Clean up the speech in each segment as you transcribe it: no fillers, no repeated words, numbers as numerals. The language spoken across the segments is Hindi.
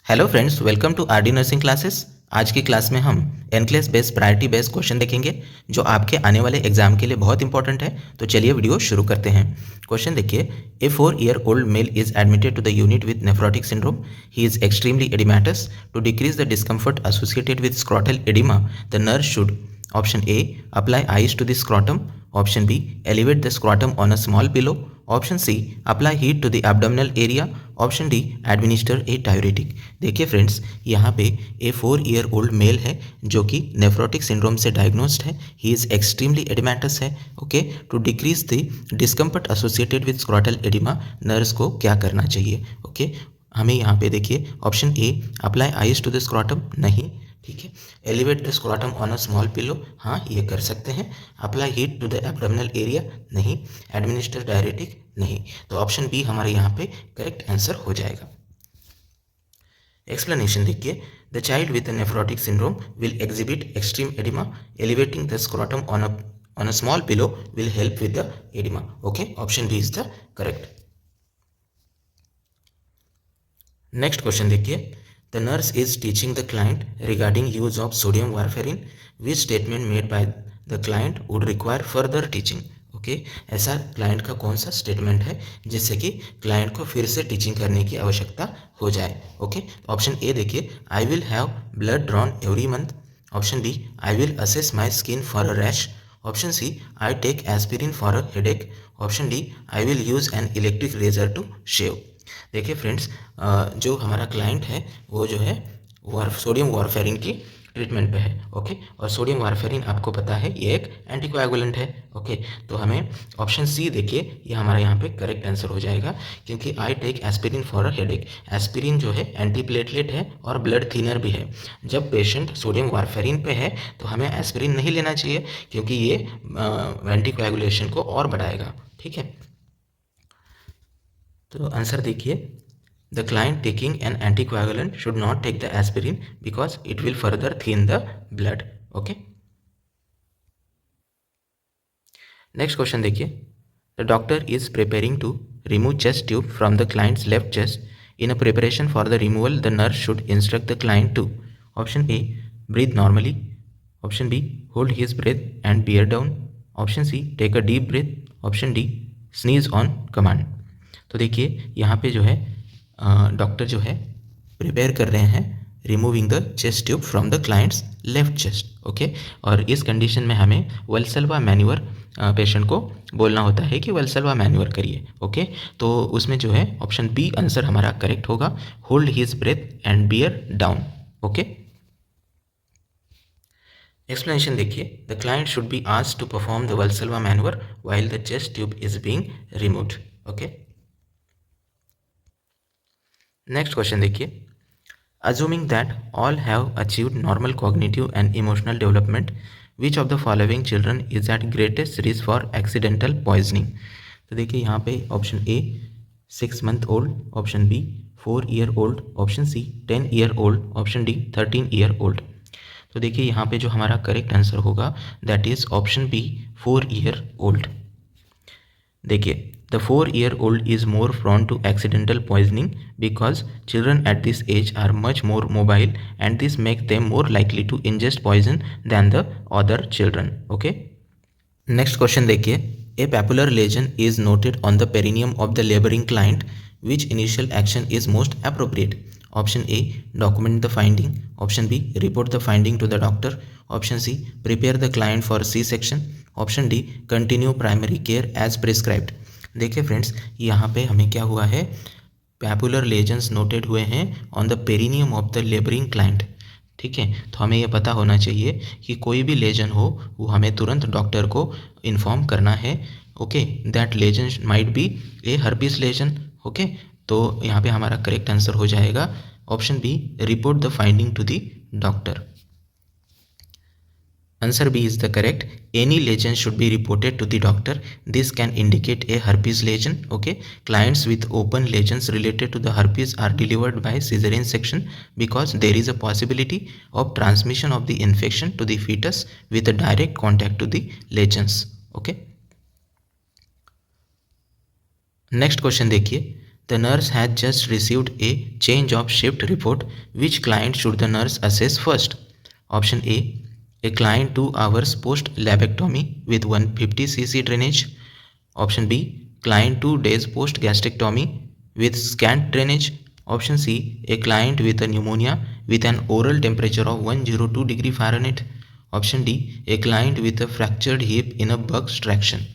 Hello friends, welcome to RD nursing classes. आज की क्लास में हम NCLEX based priority based question देखेंगे जो आपके आने वाले एग्जाम के लिए बहुत इंपॉर्टेंट है। तो चलिए वीडियो शुरू करते हैं। क्वेश्चन देखिए, a 4 year old male is admitted to the unit with nephrotic syndrome. He is extremely edematous. To decrease the discomfort associated with scrotal edema, the nurse should option A apply ice to the scrotum, option B elevate the scrotum on a small pillow, option C apply heat to the abdominal area, option D administer a diuretic. देखिए फ्रेंड्स, यहाँ पे ए 4 year old मेल है जो कि नेफ्रोटिक सिंड्रोम से डायग्नोस्ड है। ही इज़ एक्सट्रीमली एडिमेटस है। Okay, to decrease the discomfort associated with scrotal oedema, nurse को क्या करना चाहिए? ओके, हमें यहाँ पे देखिए option A apply ice to the scrotum, नहीं। ठीक है, elevate the scrotum on a small pillow, हाँ ये कर सकते हैं। Apply heat to the abdominal area, नहीं। एडमिनिस्टर डायरेटिक, नहीं। तो ऑप्शन बी हमारे यहाँ पे करेक्ट आंसर हो जाएगा। एक्सप्लेनेशन देखिए, the child with nephrotic syndrome will exhibit extreme edema, elevating the scrotum on a small pillow will help with the edema. Okay, option B is the correct. Next question देखिए, the nurse is teaching the client regarding use of sodium warfarin, which statement made by the client would require further teaching. Okay, ऐसा क्लाइंट का कौन सा स्टेटमेंट है जिससे कि क्लाइंट को फिर से टीचिंग करने की आवश्यकता हो जाए? ओके, ऑप्शन ए देखिए, I will have blood drawn every month, option B I will assess my skin for a rash, option C I take aspirin for a headache, option D I will use an electric razor to shave. देखिए फ्रेंड्स, जो हमारा क्लाइंट है वो जो है सोडियम वारफेरिन की ट्रीटमेंट पे है। ओके, और सोडियम वारफेरिन आपको पता है ये एक एंटीकोएगुलेंट है। ओके, तो हमें ऑप्शन सी देखिए, ये हमारा यहाँ पे करेक्ट आंसर हो जाएगा, क्योंकि I take aspirin for a headache. Aspirin जो है एंटीप्लेटलेट है और ब्लड थिनर भी है। जब पेशेंट सोडियम वारफेरिन पे है तो हमें एस्पिरिन नहीं लेना चाहिए, क्योंकि ये एंटीकोएगुलेशन को और बढ़ाएगा। ठीक है, तो आंसर देखिए, the client taking an anticoagulant should not take the aspirin because it will further thin the blood. Okay, next question देखिए, the doctor is preparing to remove chest tube from the client's left chest. In a preparation for the removal the nurse should instruct the client to option A breathe normally, option B hold his breath and bear down, option C take a deep breath, option D sneeze on command. तो देखिए यहाँ पे जो है डॉक्टर जो है प्रिपेयर कर रहे हैं removing the chest tube from the client's left chest. Okay, और इस कंडीशन में हमें वल्सलवा मैन्यूअर पेशेंट को बोलना होता है कि वल्सलवा मैन्यूअर करिए। ओके, तो उसमें जो है ऑप्शन बी आंसर हमारा करेक्ट होगा, hold his breath and bear down. Okay, explanation देखिए, the client should be asked to perform the Valsalva manoeuvre while the chest tube is being removed. Okay, next question देखिए, assuming that all have achieved normal cognitive and emotional development, which of the following children is at greatest risk for accidental poisoning? तो देखिए यहाँ पे option A 6 month old, option B 4 year old, option C 10 year old, option D 13 year old। तो देखिए यहाँ पे जो हमारा करेक्ट आंसर होगा that is option B 4 year old। देखिए, the 4 year old is more prone to accidental poisoning because children at this age are much more mobile and this makes them more likely to ingest poison than the other children. Okay, next question देखिए, a papular lesion is noted on the perineum of the laboring client. Which initial action is most appropriate? Option A document the finding, option B report the finding to the doctor, option C prepare the client for C-section, option D continue primary care as prescribed. देखिए फ्रेंड्स, यहाँ पे हमें क्या हुआ है, पैपुलर लेजन्स नोटेड हुए हैं on the perineum of the labouring client. ठीक है, तो हमें ये पता होना चाहिए कि कोई भी लेजन हो वो हमें तुरंत डॉक्टर को इन्फॉर्म करना है। Okay, that lesion might be a herpes lesion. Okay, तो यहाँ पे हमारा करेक्ट आंसर हो जाएगा option B report the finding to the doctor. Answer B is the correct. Any lesion should be reported to the doctor. This can indicate a herpes lesion. Okay, clients with open lesions related to the herpes are delivered by cesarean section because there is a possibility of transmission of the infection to the fetus with a direct contact to the lesions. Okay, next question देखिए, The nurse has just received a change of shift report. Which client should the nurse assess first? Option A client 2 hours post lobectomy with 150 cc drainage. Option B, client 2 days post gastrectomy with scant drainage. Option C, a client with a pneumonia with an oral temperature of 102 degree Fahrenheit. Option D, a client with a fractured hip in a bugs traction.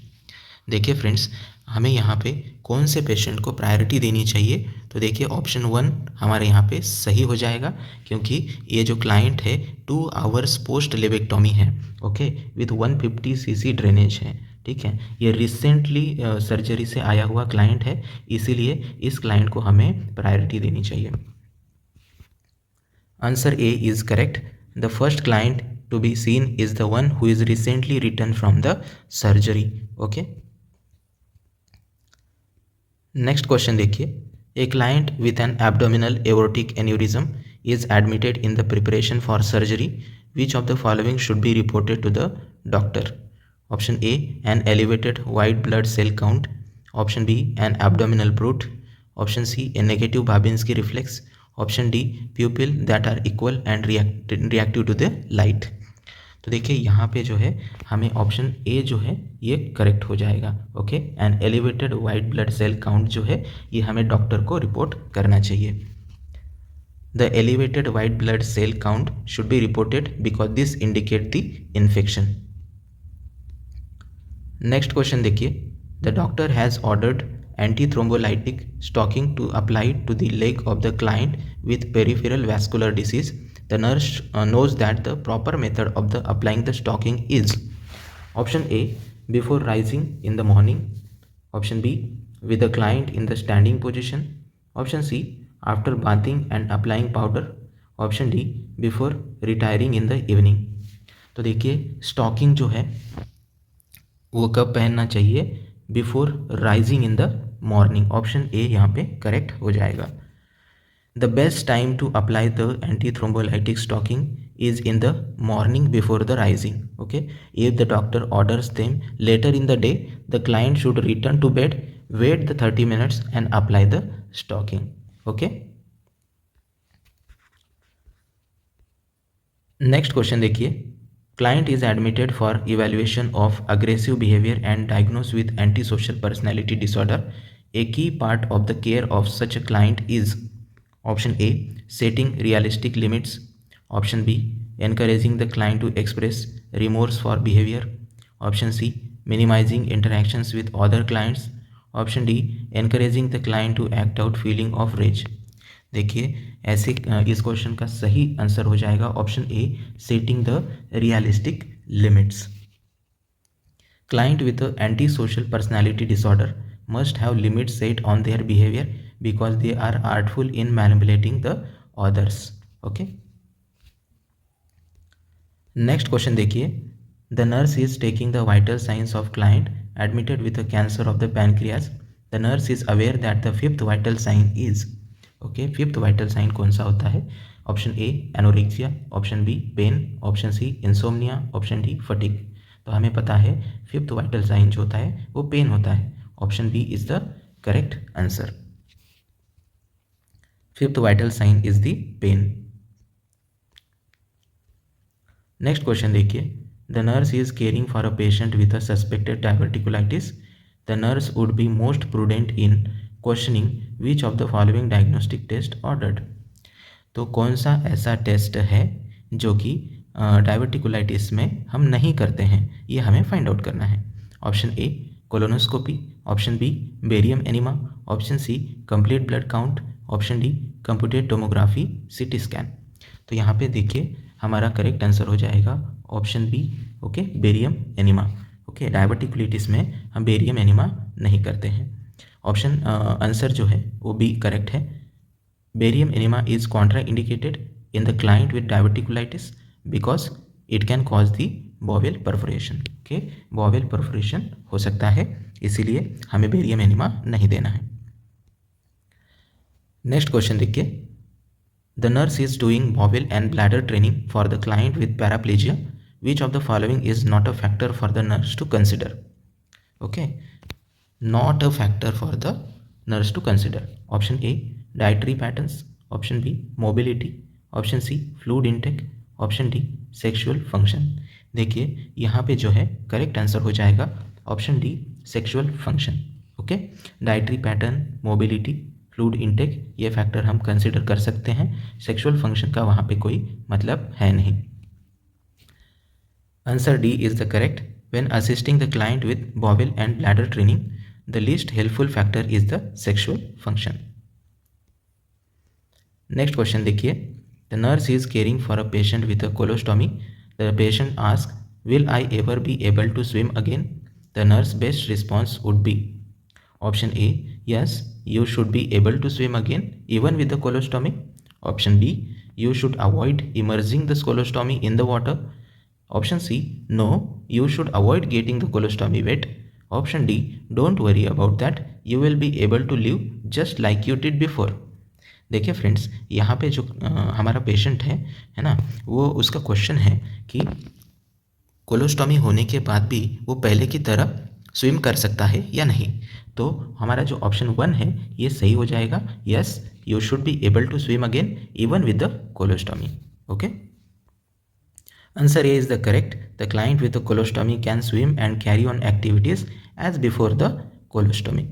देखिए फ्रेंड्स, हमें यहाँ पे कौन से पेशेंट को प्रायोरिटी देनी चाहिए? तो देखिए ऑप्शन 1 हमारे यहाँ पे सही हो जाएगा, क्योंकि ये जो क्लाइंट है 2 आवर्स पोस्ट लेबेक्टॉमी है, ओके, विथ 150 सीसी ड्रेनेज है, ठीक है। ये रिसेंटली सर्जरी से आया हुआ क्लाइंट है, इसीलिए इस क्लाइंट को हमें प्रायोरिटी देनी चाहिए। Answer A is correct. The first client to be seen is the one who is recently return from the surgery, okay. Next question देखिए, a client with an abdominal aortic aneurysm is admitted in the preparation for surgery. Which of the following should be reported to the doctor? Option A, an elevated white blood cell count. Option B, an abdominal bruit. Option C, a negative Babinski reflex. Option D, pupil that are equal and reactive to the light. तो देखिए यहाँ पे जो है हमें ऑप्शन ए जो है ये करेक्ट हो जाएगा, okay. And elevated white blood cell count जो है ये हमें डॉक्टर को रिपोर्ट करना चाहिए. The elevated white blood cell count should be reported because this indicate the infection. Next question देखिए, the doctor has ordered antithrombolytic stocking to apply to the leg of the client with peripheral vascular disease. The nurse knows that the proper method of the applying the stocking is: option A, before rising in the morning. Option B, with the client in the standing position. Option C, after bathing and applying powder. Option D, before retiring in the evening. तो देखिए स्टॉकिंग जो है वो कब पहनना चाहिए? Before rising in the morning. Option A यहाँ पे करेक्ट हो जाएगा. The best time to apply the antithrombolytic stocking is in the morning before the rising, okay. If the doctor orders them later in the day, the client should return to bed, wait the 30 minutes and apply the stocking, okay. Next question देखिए, client is admitted for evaluation of aggressive behavior and diagnosed with antisocial personality disorder. A key part of the care of such a client is: option A, setting realistic limits. Option B, encouraging the client to express remorse for behavior. Option C, minimizing interactions with other clients. Option D, encouraging the client to act out feeling of rage. देखिए ऐसे इस क्वेश्चन का सही आंसर हो जाएगा option A, setting the realistic limits. Client with an antisocial personality disorder must have limits set on their behavior because they are artful in manipulating the others, okay. Next question देखिए, the nurse is taking the vital signs of client admitted with a cancer of the pancreas. The nurse is aware that the fifth vital sign is, okay, fifth vital sign कौन सा होता है? Option A, anorexia. Option B, pain. Option C, insomnia. Option D, fatigue. तो हमें पता है फिफ्थ वाइटल साइन जो होता है वो पेन होता है. Option B is the correct answer. Fifth vital sign is the pain. Next question देखिए, the nurse is caring for a patient with a suspected diverticulitis. The nurse would be most prudent in questioning which of the following diagnostic test ordered. तो कौन सा ऐसा टेस्ट है जो कि डायवर्टिकुलाइटिस में हम नहीं करते हैं, ये हमें फाइंड आउट करना है. Option A, colonoscopy. Option B, barium enema. Option C, complete blood count. Option D, computed tomography, CT scan. तो यहाँ पे देखिए हमारा करेक्ट आंसर हो जाएगा option B, okay, barium enema. Okay, diverticulitis में हम बेरियम एनिमा नहीं करते हैं. ऑप्शन आंसर जो है वो बी करेक्ट है. Barium enema is contraindicated in the client with diverticulitis because it can cause the bowel perforation. Okay, bowel perforation हो सकता है, इसीलिए हमें बेरियम एनिमा नहीं देना है. नेक्स्ट क्वेश्चन देखिए, the nurse is doing bowel and bladder training for the client with paraplegia. Which of the following is not a factor for the nurse to consider. Okay, not a factor for the nurse to consider? Option A, dietary patterns. Option B, mobility. Option C, fluid intake. Option D, sexual function. देखिए यहाँ पे जो है करेक्ट आंसर हो जाएगा option D, sexual function. Okay, dietary pattern, mobility, fluid intake ये फैक्टर हम कंसिडर कर सकते हैं. सेक्सुअल फंक्शन का वहाँ पे कोई मतलब है नहीं. Answer D is the correct. When assisting the client with bowel and bladder training, the least helpful factor is the sexual function. Next question देखिए. The nurse is caring for a patient with a colostomy. The patient asks, "Will I ever be able to swim again?" The nurse's best response would be option A, yes, you should be able to swim again even with the colostomy. Option B, you should avoid immersing the colostomy in the water. Option C, no, you should avoid getting the colostomy wet. Option D, don't worry about that, you will be able to live just like you did before. देखिए फ्रेंड्स, यहाँ पे जो हमारा पेशेंट है ना, वो उसका क्वेश्चन है कि कोलोस्टॉमी होने के बाद भी वो पहले की तरह स्विम कर सकता है या नहीं. तो हमारा जो ऑप्शन 1 है ये सही हो जाएगा. Yes, you should be able to swim again even with the colostomy. Okay, Answer A is the correct. The client with a colostomy can swim and carry on activities as before the colostomy.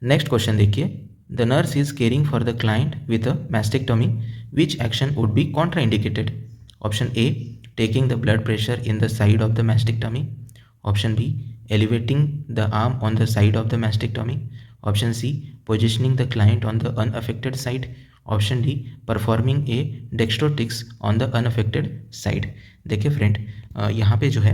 Next question देखिए. The nurse is caring for the client with a mastectomy. Which action would be contraindicated? Option A, taking the blood pressure in the side of the mastectomy. Option B, elevating the arm on the side of the mastectomy. Option C, positioning the client on the unaffected side. Option D, performing a Dextrostix on the unaffected side. देखिए फ्रेंड, यहाँ पे जो है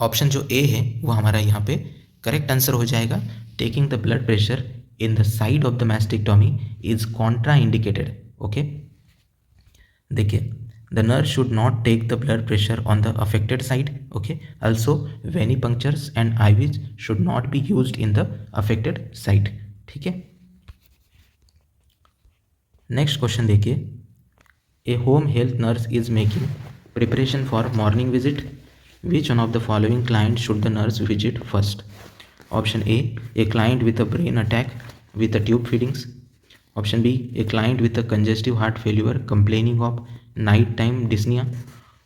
ऑप्शन जो ए है वो हमारा यहाँ पे करेक्ट आंसर हो जाएगा. Taking the blood pressure in the side of the mastectomy is contraindicated. Okay, देखिए, the nurse should not take the blood pressure on the affected side. Okay, also venipunctures and IVs should not be used in the affected side. ठीक है. नेक्स्ट क्वेश्चन देखिए. A home health nurse is making preparation for morning visit. Which one of the following client should the nurse visit first? Option A client with a brain attack with a tube feedings. Option B, a client with a congestive heart failure complaining of night time dyspnea.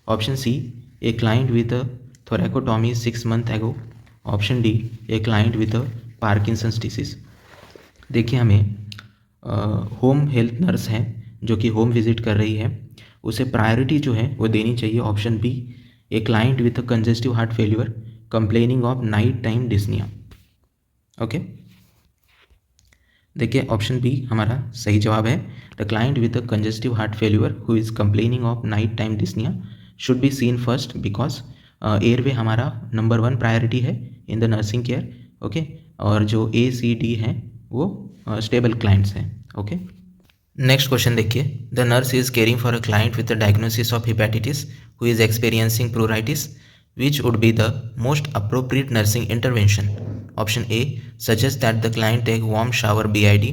Option C, a client with a thoracotomy 6 months ago. Option D, a client with a Parkinson's disease. देखिए, हमें होम हेल्थ नर्स है जो कि होम विजिट कर रही है, उसे प्रायोरिटी जो है वो देनी चाहिए option B, a client with a congestive heart failure complaining of night time dyspnea. Okay, देखिए ऑप्शन बी हमारा सही जवाब है. The client with a congestive heart failure who is complaining of night time dyspnea should be seen first because airway हमारा नंबर 1 प्रायोरिटी है in the nursing care. Okay, और जो ए सी डी हैं वो स्टेबल क्लाइंट्स हैं. ओके, नेक्स्ट क्वेश्चन देखिए. The nurse is caring for a client with the diagnosis of hepatitis who is experiencing pruritus. Which would be the most appropriate nursing intervention? Option A, suggest that the client take warm shower BID.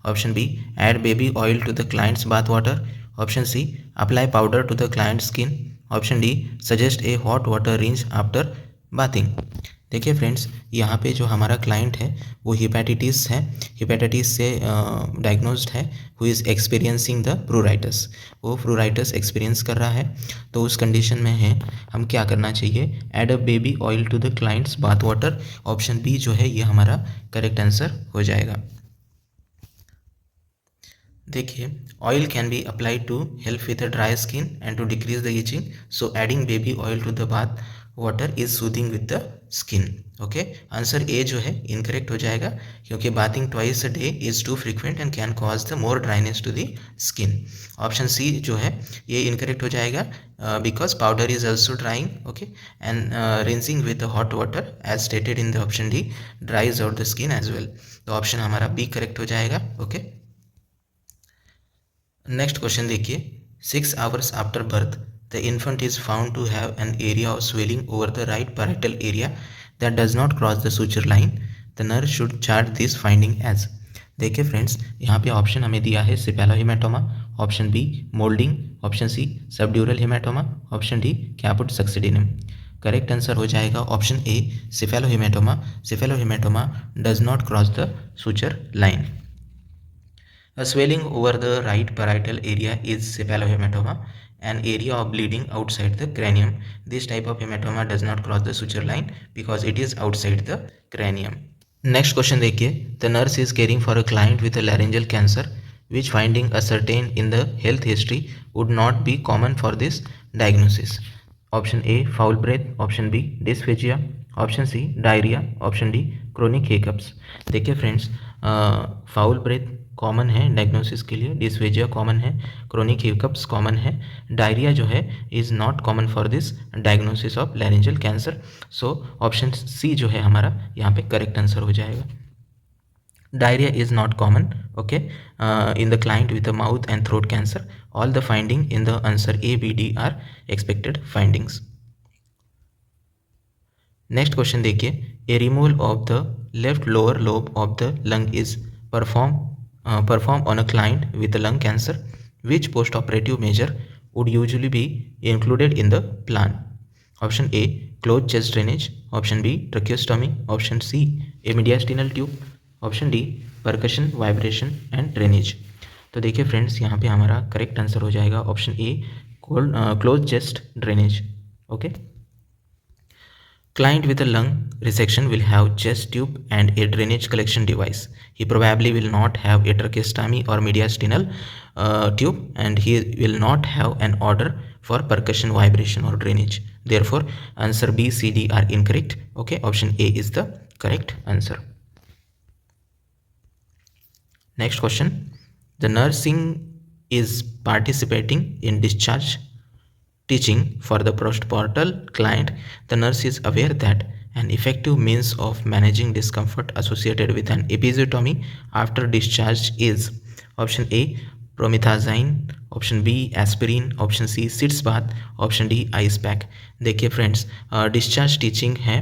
Option B, add baby oil to the client's bath water. Option C, apply powder to the client skin. Option D, suggest a hot water rinse after bathing. देखिए फ्रेंड्स, यहाँ पे जो हमारा क्लाइंट है वो हेपेटाइटिस है, हेपेटाइटिस से डायग्नोज्ड है, who is experiencing the pruritus. वो प्रूराइटिस एक्सपीरियंस कर रहा है, तो उस कंडीशन में है हम क्या करना चाहिए? Add a baby oil to the client's bath water. Option B जो है ये हमारा करेक्ट आंसर हो जाएगा. देखिए, oil can be applied to help with the dry skin and to decrease the itching. So adding baby oil to the bath water is soothing with the skin. Okay, answer A जो है इनकरेक्ट हो जाएगा क्योंकि bathing twice a day is too frequent and can cause the more dryness to the skin. Option C जो है ये इनकरेक्ट हो जाएगा because powder is also drying. Okay, and rinsing with the hot water as stated in the option D dries out the skin as well. तो ऑप्शन हमारा बी करेक्ट हो जाएगा. ओके, नेक्स्ट क्वेश्चन देखिए. 6 hours after birth the infant is found to have an area of swelling over the right parietal area that does not cross the suture line. The nurse should chart this finding as. देखिए फ्रेंड्स, यहाँ पे ऑप्शन हमें दिया है cephalohematoma, option B moulding, option C subdural hematoma, option D caput succedaneum. Correct answer हो जाएगा option A cephalohematoma. Cephalohematoma does not cross the suture line. A swelling over the right parietal area is cephalohematoma, an area of bleeding outside the cranium. This type of hematoma does not cross the suture line because it is outside the cranium. Next question देखिए. The nurse is caring for a client with a laryngeal cancer which finding ascertained in the health history would not be common for this diagnosis. Option A foul breath, option B dysphagia, option C diarrhea, option D chronic hiccups. देखिए फ्रेंड्स, फाउल ब्रेथ कॉमन है डायग्नोसिस के लिए, डिस्फेजिया कॉमन है, क्रोनिक हिकअप्स कॉमन है, डायरिया जो है is not common for this diagnosis of laryngeal cancer. So option C जो है हमारा यहाँ पे करेक्ट आंसर हो जाएगा. Diarrhea is not common, okay, in the client with a mouth and throat cancer. All the finding in the answer A, B, D are expected findings. Next question देखिए. A removal of the left lower lobe of the lung is performed on a client with a lung cancer. Which post-operative measure would usually be included in the plan? Option A closed chest drainage, option B tracheostomy, option C a mediastinal tube, option D percussion vibration and drainage. तो देखिए फ्रेंड्स, यहाँ पे हमारा करेक्ट आंसर हो जाएगा option A close chest drainage. Okay. Client with a lung resection will have chest tube and a drainage collection device. He probably will not have a tracheostomy or mediastinal tube, and he will not have an order for percussion, vibration or drainage. Therefore, answer B, C, D are incorrect. Okay, option A is the correct answer. Next question. The nursing is participating in discharge teaching for the postpartum client. The nurse is aware that an effective means of managing discomfort associated with an episiotomy after discharge is option A promethazine, option B aspirin, option C sitz bath, option D ice pack. देखिए फ्रेंड्स, डिस्चार्ज टीचिंग है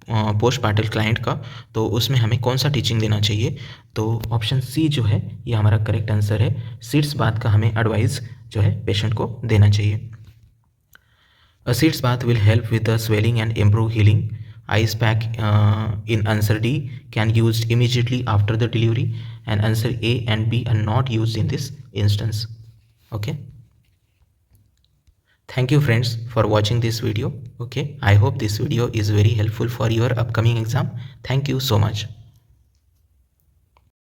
पोस्ट पार्टल क्लाइंट का, तो उसमें हमें कौन सा टीचिंग देना चाहिए? तो ऑप्शन सी जो है ये हमारा करेक्ट आंसर है. सीट्स बाथ का हमें एडवाइस जो है पेशेंट को देना चाहिए. A sitz bath will help with the swelling and improve healing. Ice pack in answer D can used immediately after the delivery, and answer A and B are not used in this instance. Okay. Thank you friends for watching this video. Okay, I hope this video is very helpful for your upcoming exam. Thank you so much.